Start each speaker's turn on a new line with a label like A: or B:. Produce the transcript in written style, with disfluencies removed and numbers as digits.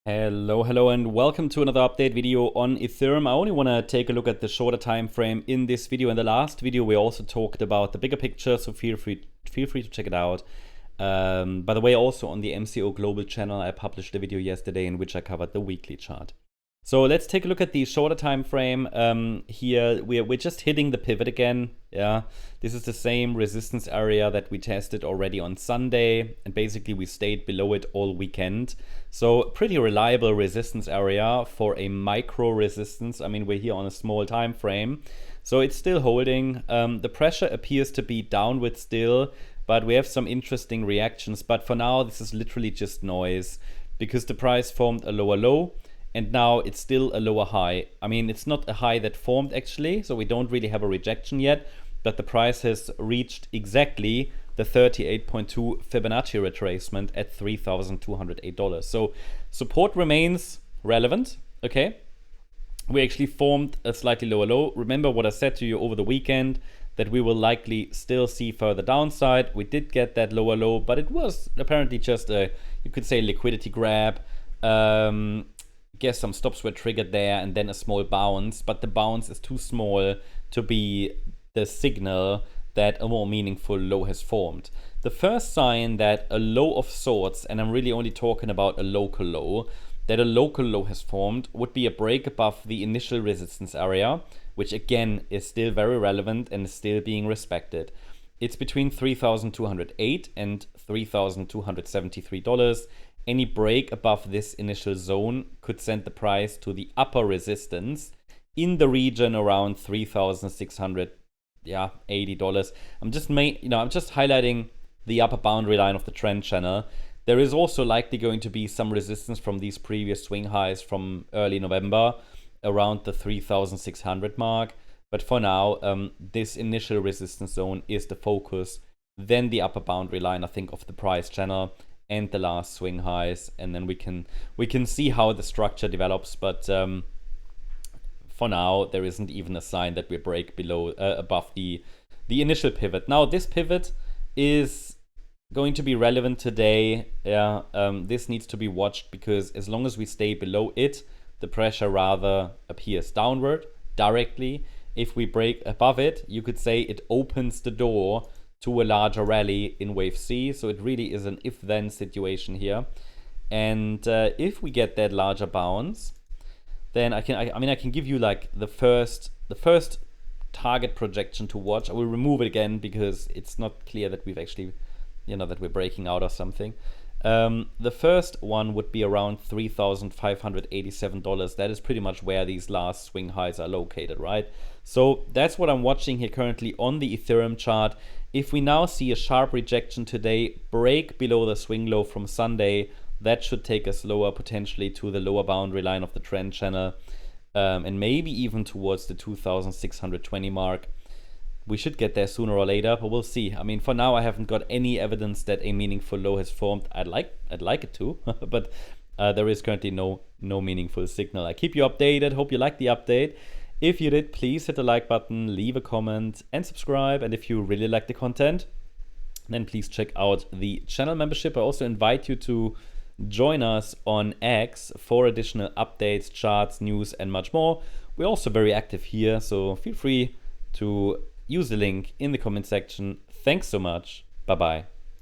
A: Hello, and welcome to another update video on Ethereum. I only want to take a look at the shorter time frame in this video. In the last video, we also talked about the bigger picture, so feel free to check it out. By the way, also on the MCO Global channel, I published a video yesterday in which I covered the weekly chart. So let's take a look at the shorter time frame. Here we're just hitting the pivot again. Yeah, this is the same resistance area that we tested already on Sunday, and basically we stayed below it all weekend. So pretty reliable resistance area for a micro resistance. I mean, we're here on a small time frame, so it's still holding. The pressure appears to be downward still, but we have some interesting reactions. But for now, this is literally just noise because the price formed a lower low. And now it's still a lower high. I mean, it's not a high that formed actually, so we don't really have a rejection yet, but the price has reached exactly the 38.2 Fibonacci retracement at $3,208. So support remains relevant, okay? We actually formed a slightly lower low. Remember what I said to you over the weekend, that we will likely still see further downside. We did get that lower low, but it was apparently just a, you could say, liquidity grab. Guess some stops were triggered there and then a small bounce, but the bounce is too small to be the signal that a more meaningful low has formed. The first sign that a low of sorts, and I'm really only talking about a local low, that a local low has formed would be a break above the initial resistance area, which again is still very relevant and is still being respected. It's between $3,208 and $3,273. Any break above this initial zone could send the price to the upper resistance in the region around $3,680. I'm just highlighting the upper boundary line of the trend channel. There is also likely going to be some resistance from these previous swing highs from early November around the 3,600 mark. But for now, this initial resistance zone is the focus. Then the upper boundary line, I think, of the price channel and the last swing highs, and then we can see how the structure develops. But for now, there isn't even a sign that we break below above the initial pivot. Now this pivot is going to be relevant today. This needs to be watched because as long as we stay below it, the pressure rather appears downward directly. If we break above it, you could say it opens the door to a larger rally in wave C. So it really is an if-then situation here. And if we get that larger bounce, then I can give you like the first target projection to watch. I will remove it again because it's not clear that we've actually, that we're breaking out or something. The first one would be around $3,587. That is pretty much where these last swing highs are located, right? So that's what I'm watching here currently on the Ethereum chart. If we now see a sharp rejection today, break below the swing low from Sunday, that should take us lower, potentially to the lower boundary line of the trend channel, and maybe even towards the 2,620 mark. We should get there sooner or later, but we'll see. I mean, for now, I haven't got any evidence that a meaningful low has formed. I'd like it to, but there is currently no meaningful signal. I keep you updated. Hope you liked the update. If you did, please hit the like button, leave a comment, and subscribe. And if you really like the content, then please check out the channel membership. I also invite you to join us on X for additional updates, charts, news, and much more. We're also very active here, so feel free to use the link in the comment section. Thanks so much. Bye-bye.